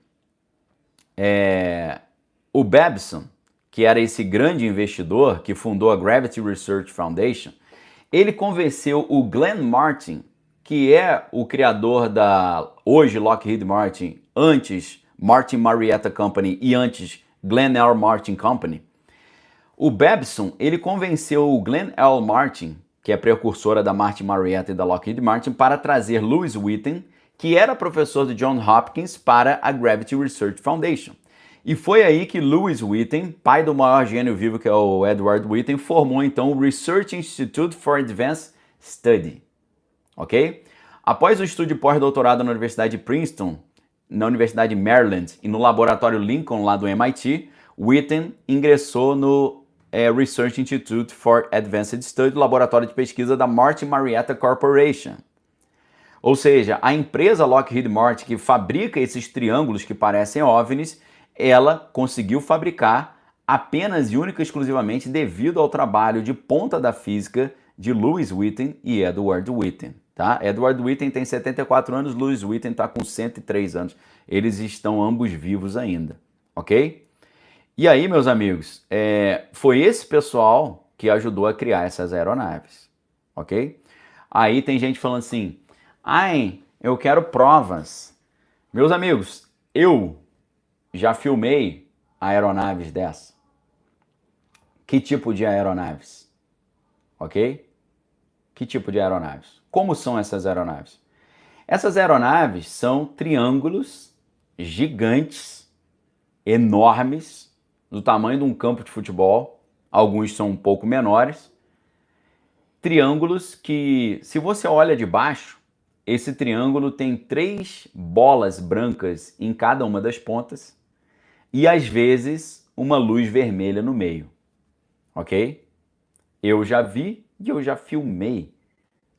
o Babson, que era esse grande investidor que fundou a Gravity Research Foundation, ele convenceu o Glenn Martin, que é o criador da hoje Lockheed Martin, antes Martin Marietta Company e antes Glenn L. Martin Company. O Babson, ele convenceu o Glenn L. Martin, que é precursora da Martin Marietta e da Lockheed Martin, para trazer Lewis Whitten, que era professor de Johns Hopkins, para a Gravity Research Foundation. E foi aí que Lewis Whitten, pai do maior gênio vivo que é o Edward Whitten, formou então o Research Institute for Advanced Study. Ok? Após o estudo de pós-doutorado na Universidade de Princeton, na Universidade de Maryland e no Laboratório Lincoln lá do MIT, Whitten ingressou no Research Institute for Advanced Study, laboratório de pesquisa da Martin Marietta Corporation. Ou seja, a empresa Lockheed Martin, que fabrica esses triângulos que parecem OVNIs, ela conseguiu fabricar apenas e única e exclusivamente devido ao trabalho de ponta da física de Lewis Whitten e Edward Whitten. Tá? Edward Whitten tem 74 anos, Lewis Whitten está com 103 anos. Eles estão ambos vivos ainda, ok? E aí, meus amigos, foi esse pessoal que ajudou a criar essas aeronaves, ok? Aí tem gente falando assim, ai, eu quero provas. Meus amigos, eu já filmei aeronaves dessa. Que tipo de aeronaves? Ok? Que tipo de aeronaves? Como são essas aeronaves? Essas aeronaves são triângulos gigantes, enormes, do tamanho de um campo de futebol. Alguns são um pouco menores. Triângulos que, se você olha de baixo, esse triângulo tem 3 bolas brancas em cada uma das pontas e, às vezes, uma luz vermelha no meio. Ok? Eu já vi e eu já filmei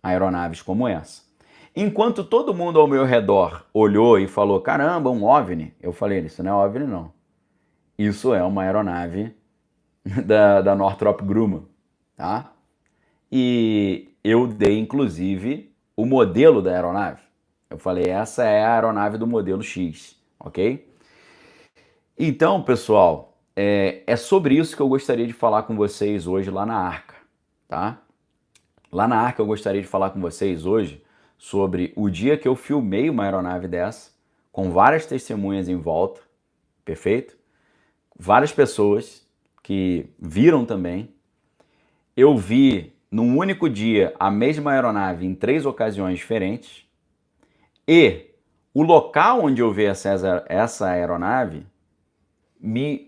aeronaves como essa. Enquanto todo mundo ao meu redor olhou e falou, caramba, um OVNI, eu falei, isso não é OVNI não. Isso é uma aeronave da Northrop Grumman, tá? E eu dei, inclusive, o modelo da aeronave. Eu falei, essa é a aeronave do modelo X, ok? Então, pessoal, é sobre isso que eu gostaria de falar com vocês hoje lá na Arca, tá? Lá na Arca eu gostaria de falar com vocês hoje sobre o dia que eu filmei uma aeronave dessa, com várias testemunhas em volta, perfeito? Várias pessoas que viram também. Eu vi num único dia a mesma aeronave em 3 ocasiões diferentes. E o local onde eu vi essa aeronave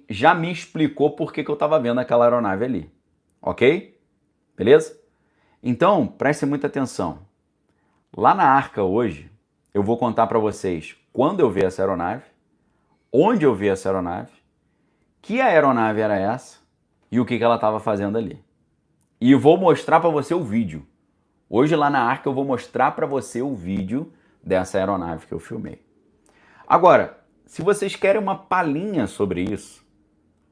já me explicou por que eu estava vendo aquela aeronave ali. Ok? Beleza? Então, prestem muita atenção. Lá na Arca hoje, eu vou contar para vocês quando eu vi essa aeronave, onde eu vi essa aeronave, que aeronave era essa e o que ela estava fazendo ali. E vou mostrar para você o vídeo. Hoje lá na Arca eu vou mostrar para você o vídeo dessa aeronave que eu filmei. Agora, se vocês querem uma palhinha sobre isso,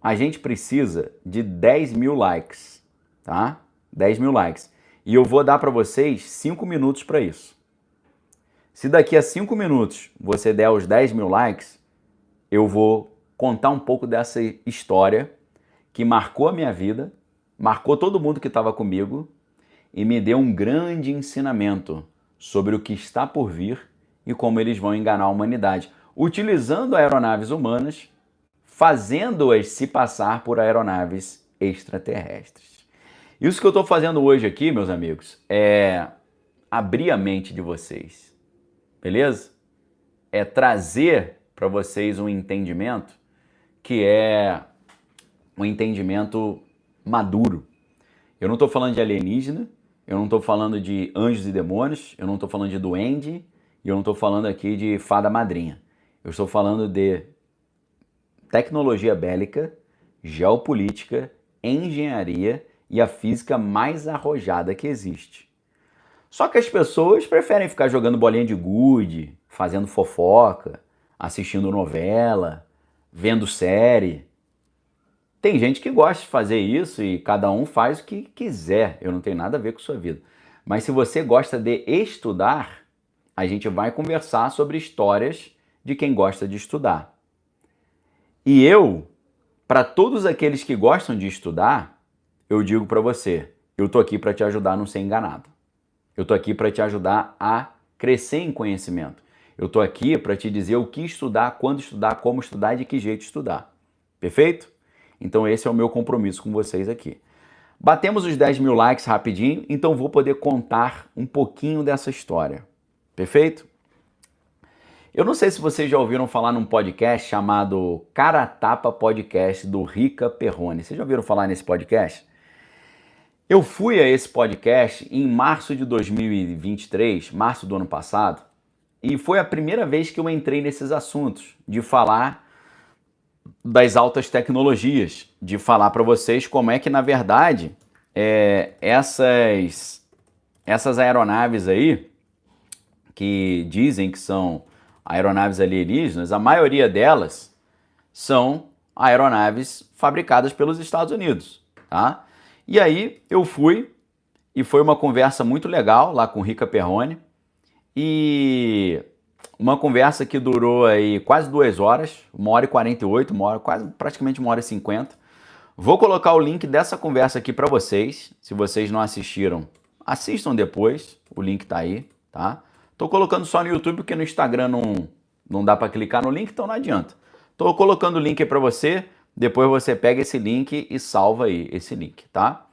a gente precisa de 10 mil likes, tá? 10 mil likes. E eu vou dar para vocês 5 minutos para isso. Se daqui a 5 minutos você der os 10 mil likes, eu vou contar um pouco dessa história que marcou a minha vida, marcou todo mundo que estava comigo e me deu um grande ensinamento sobre o que está por vir e como eles vão enganar a humanidade, utilizando aeronaves humanas, fazendo-as se passar por aeronaves extraterrestres. Isso que eu estou fazendo hoje aqui, meus amigos, é abrir a mente de vocês, beleza? É trazer para vocês um entendimento que é um entendimento maduro. Eu não estou falando de alienígena, eu não estou falando de anjos e demônios, eu não estou falando de duende, e eu não estou falando aqui de fada madrinha. Eu estou falando de tecnologia bélica, geopolítica, engenharia e a física mais arrojada que existe. Só que as pessoas preferem ficar jogando bolinha de gude, fazendo fofoca, assistindo novela, vendo série. Tem gente que gosta de fazer isso e cada um faz o que quiser, eu não tenho nada a ver com sua vida. Mas se você gosta de estudar, a gente vai conversar sobre histórias de quem gosta de estudar. E eu, para todos aqueles que gostam de estudar, eu digo para você, eu tô aqui para te ajudar a não ser enganado. Eu tô aqui para te ajudar a crescer em conhecimento. Eu tô aqui para te dizer o que estudar, quando estudar, como estudar e de que jeito estudar. Perfeito? Então esse é o meu compromisso com vocês aqui. Batemos os 10 mil likes rapidinho, então vou poder contar um pouquinho dessa história. Perfeito? Eu não sei se vocês já ouviram falar num podcast chamado Cara Tapa Podcast do Rica Perrone. Vocês já ouviram falar nesse podcast? Eu fui a esse podcast em março de 2023, março do ano passado, e foi a primeira vez que eu entrei nesses assuntos, de falar das altas tecnologias, de falar para vocês como é que, na verdade, essas aeronaves aí, que dizem que são aeronaves alienígenas, a maioria delas são aeronaves fabricadas pelos Estados Unidos, tá? E aí eu fui e foi uma conversa muito legal lá com o Rica Perrone e uma conversa que durou aí quase 2 horas, 1h48, praticamente 1h50. Vou colocar o link dessa conversa aqui para vocês. Se vocês não assistiram, assistam depois, o link tá aí, tá? Tô colocando só no YouTube porque no Instagram não dá para clicar no link, então não adianta. Tô colocando o link aí para você, depois você pega esse link e salva aí esse link, tá?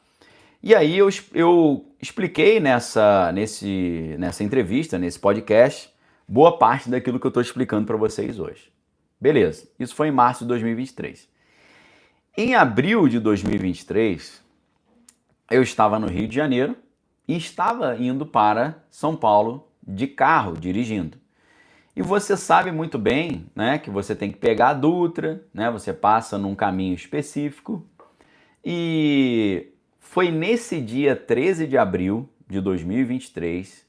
E aí eu expliquei nessa entrevista, nesse podcast, boa parte daquilo que eu estou explicando para vocês hoje. Beleza, isso foi em março de 2023. Em abril de 2023, eu estava no Rio de Janeiro e estava indo para São Paulo de carro, dirigindo. E você sabe muito bem, né, que você tem que pegar a Dutra, né, você passa num caminho específico. E foi nesse dia 13 de abril de 2023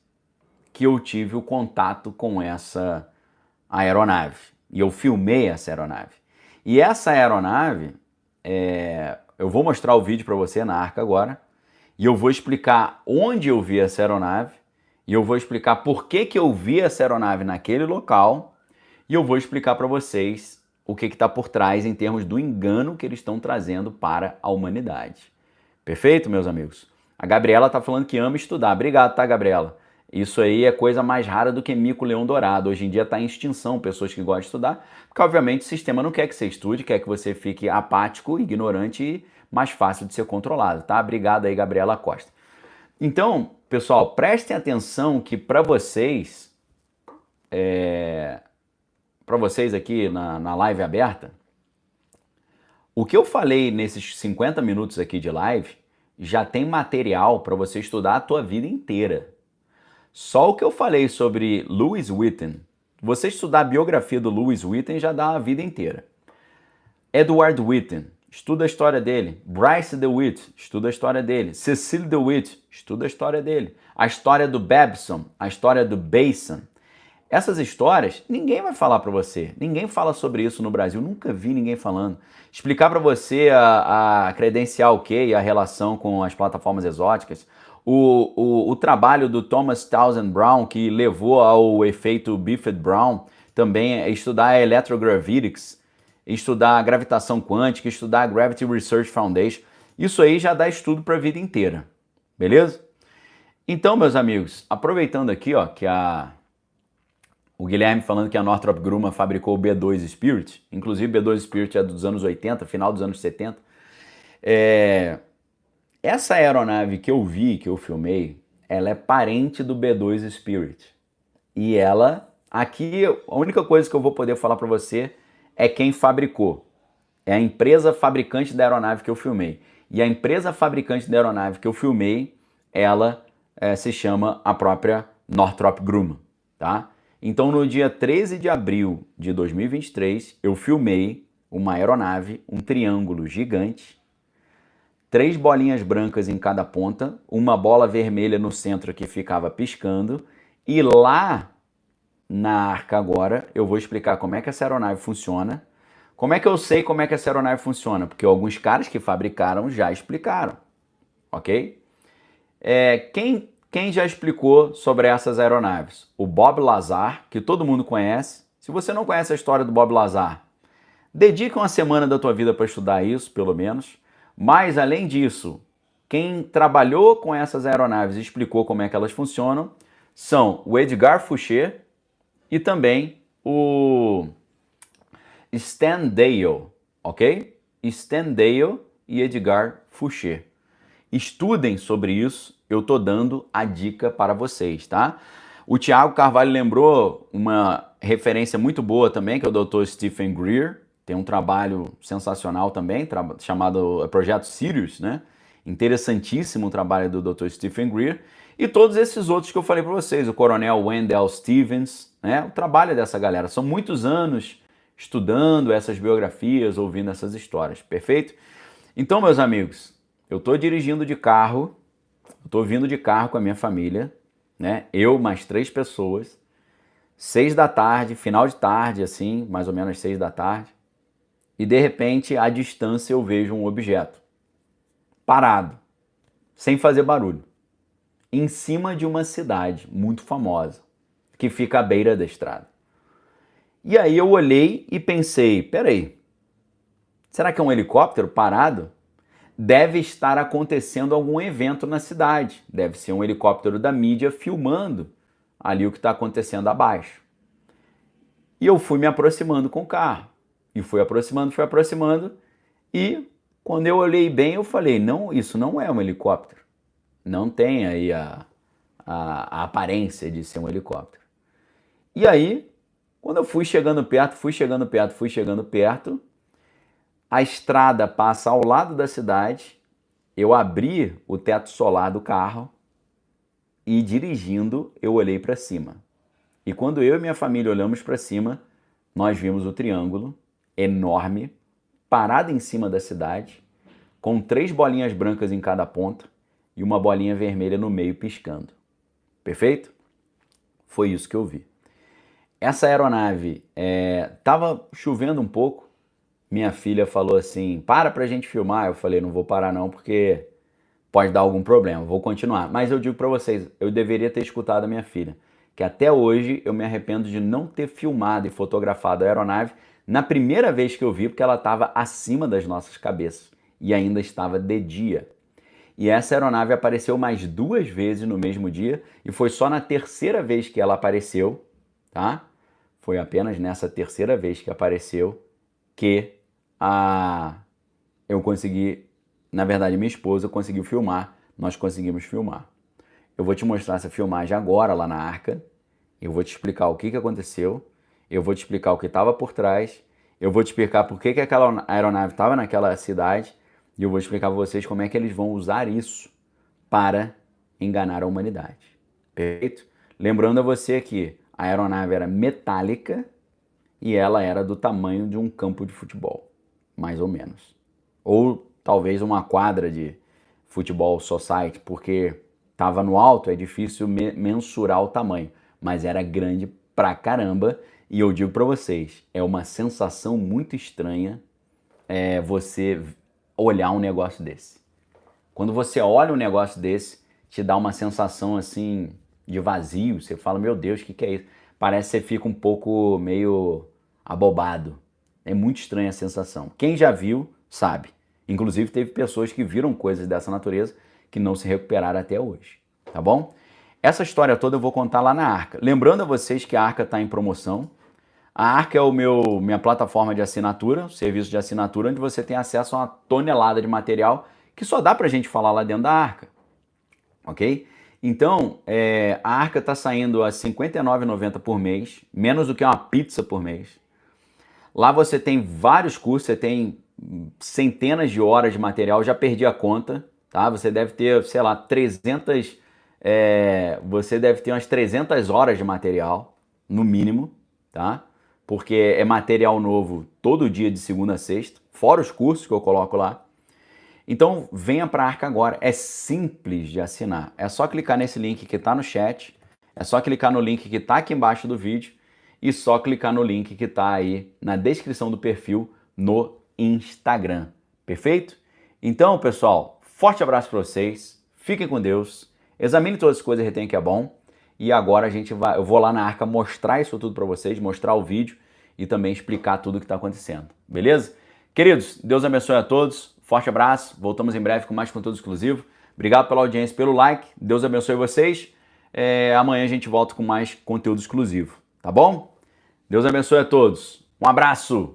que eu tive o contato com essa aeronave. E eu filmei essa aeronave. E essa aeronave, eu vou mostrar o vídeo para você na Arca agora, e eu vou explicar onde eu vi essa aeronave, e eu vou explicar por que eu vi essa aeronave naquele local, e eu vou explicar para vocês o que está por trás em termos do engano que eles estão trazendo para a humanidade. Perfeito, meus amigos? A Gabriela está falando que ama estudar. Obrigado, tá, Gabriela? Isso aí é coisa mais rara do que mico-leão dourado. Hoje em dia está em extinção pessoas que gostam de estudar, porque obviamente o sistema não quer que você estude, quer que você fique apático, ignorante e mais fácil de ser controlado, tá? Obrigado aí, Gabriela Costa. Então, pessoal, prestem atenção que para vocês aqui na live aberta, o que eu falei nesses 50 minutos aqui de live já tem material para você estudar a tua vida inteira. Só o que eu falei sobre Lewis Witten, você estudar a biografia do Lewis Witten já dá a vida inteira. Edward Witten, estuda a história dele. Bryce DeWitt, estuda a história dele. Cecil DeWitt, estuda a história dele. A história do Babson, a história do Basin. Essas histórias, ninguém vai falar para você. Ninguém fala sobre isso no Brasil. Nunca vi ninguém falando. Explicar para você a credencial key, a relação com as plataformas exóticas. O trabalho do Thomas Townsend Brown, que levou ao efeito Biffed-Brown, também é estudar a electrogravitics, estudar a gravitação quântica, estudar a Gravity Research Foundation. Isso aí já dá estudo para a vida inteira. Beleza? Então, meus amigos, aproveitando aqui, ó, que o Guilherme falando que a Northrop Grumman fabricou o B-2 Spirit, inclusive o B-2 Spirit é dos anos 80, final dos anos 70. Essa aeronave que eu vi, que eu filmei, ela é parente do B-2 Spirit. E ela, aqui, a única coisa que eu vou poder falar para você é quem fabricou. É a empresa fabricante da aeronave que eu filmei. E a empresa fabricante da aeronave que eu filmei, ela se chama a própria Northrop Grumman, tá? Então, no dia 13 de abril de 2023, eu filmei uma aeronave, um triângulo gigante, 3 bolinhas brancas em cada ponta, uma bola vermelha no centro que ficava piscando, e lá na Arca agora eu vou explicar como é que essa aeronave funciona. Como é que eu sei como é que essa aeronave funciona? Porque alguns caras que fabricaram já explicaram, ok? Quem já explicou sobre essas aeronaves? O Bob Lazar, que todo mundo conhece. Se você não conhece a história do Bob Lazar, dedica uma semana da tua vida para estudar isso, pelo menos. Mas, além disso, quem trabalhou com essas aeronaves e explicou como é que elas funcionam são o Edgar Fouché e também o Stan Deyo, ok? Stan Deyo e Edgar Fouché. Estudem sobre isso, eu tô dando a dica para vocês, tá? O Thiago Carvalho lembrou uma referência muito boa também, que é o Dr. Stephen Greer. Tem um trabalho sensacional também, chamado Projeto Sirius, né? Interessantíssimo o trabalho do Dr. Stephen Greer. E todos esses outros que eu falei para vocês, o Coronel Wendell Stevens, né? O trabalho dessa galera. São muitos anos estudando essas biografias, ouvindo essas histórias, perfeito? Então, meus amigos, eu estou dirigindo de carro, estou vindo de carro com a minha família, né? Eu mais 3 pessoas, 6 da tarde, final de tarde, assim, mais ou menos 6 da tarde. E de repente, à distância, eu vejo um objeto parado, sem fazer barulho, em cima de uma cidade muito famosa, que fica à beira da estrada. E aí eu olhei e pensei, peraí, será que é um helicóptero parado? Deve estar acontecendo algum evento na cidade, deve ser um helicóptero da mídia filmando ali o que está acontecendo abaixo. E eu fui me aproximando com o carro. E fui aproximando, e quando eu olhei bem, eu falei, não, isso não é um helicóptero. Não tem aí a aparência de ser um helicóptero. E aí, quando eu fui chegando perto, a estrada passa ao lado da cidade, eu abri o teto solar do carro e dirigindo, eu olhei para cima. E quando eu e minha família olhamos para cima, nós vimos o triângulo enorme, parado em cima da cidade, com 3 bolinhas brancas em cada ponta e uma bolinha vermelha no meio piscando. Perfeito? Foi isso que eu vi. Essa aeronave, tava chovendo um pouco, minha filha falou assim, para pra gente filmar. Eu falei, não vou parar não, porque pode dar algum problema, vou continuar. Mas eu digo para vocês, eu deveria ter escutado a minha filha, que até hoje eu me arrependo de não ter filmado e fotografado a aeronave na primeira vez que eu vi, porque ela estava acima das nossas cabeças e ainda estava de dia. E essa aeronave apareceu mais 2 vezes no mesmo dia e foi só na terceira vez que ela apareceu, tá? Foi apenas nessa terceira vez que apareceu que eu consegui, na verdade minha esposa conseguiu filmar, nós conseguimos filmar. Eu vou te mostrar essa filmagem agora lá na Arca, eu vou te explicar o que aconteceu, eu vou te explicar o que estava por trás, eu vou te explicar por que aquela aeronave estava naquela cidade e eu vou explicar para vocês como é que eles vão usar isso para enganar a humanidade. Perfeito? Lembrando a você que a aeronave era metálica e ela era do tamanho de um campo de futebol, mais ou menos. Ou talvez uma quadra de futebol society, porque estava no alto, é difícil mensurar o tamanho, mas era grande pra caramba. E eu digo para vocês, é uma sensação muito estranha você olhar um negócio desse. Quando você olha um negócio desse, te dá uma sensação assim de vazio. Você fala, meu Deus, o que é isso? Parece que você fica um pouco meio abobado. É muito estranha a sensação. Quem já viu, sabe. Inclusive teve pessoas que viram coisas dessa natureza que não se recuperaram até hoje. Tá bom? Essa história toda eu vou contar lá na Arca. Lembrando a vocês que a Arca está em promoção. A Arca é minha plataforma de assinatura, serviço de assinatura, onde você tem acesso a uma tonelada de material que só dá para a gente falar lá dentro da Arca, ok? Então, a Arca está saindo a R$ 59,90 por mês, menos do que uma pizza por mês. Lá você tem vários cursos, você tem centenas de horas de material, já perdi a conta, tá? Você deve ter, sei lá, 300, você deve ter umas 300 horas de material, no mínimo, tá? Porque é material novo todo dia de segunda a sexta, fora os cursos que eu coloco lá. Então venha para a Arca agora, é simples de assinar, é só clicar nesse link que está no chat, é só clicar no link que está aqui embaixo do vídeo e só clicar no link que está aí na descrição do perfil no Instagram, perfeito? Então, pessoal, forte abraço para vocês, fiquem com Deus, examine todas as coisas e retém que é bom, e agora eu vou lá na Arca mostrar isso tudo para vocês, mostrar o vídeo e também explicar tudo o que está acontecendo, beleza? Queridos, Deus abençoe a todos, forte abraço, voltamos em breve com mais conteúdo exclusivo, obrigado pela audiência, pelo like, Deus abençoe vocês, amanhã a gente volta com mais conteúdo exclusivo, tá bom? Deus abençoe a todos, um abraço!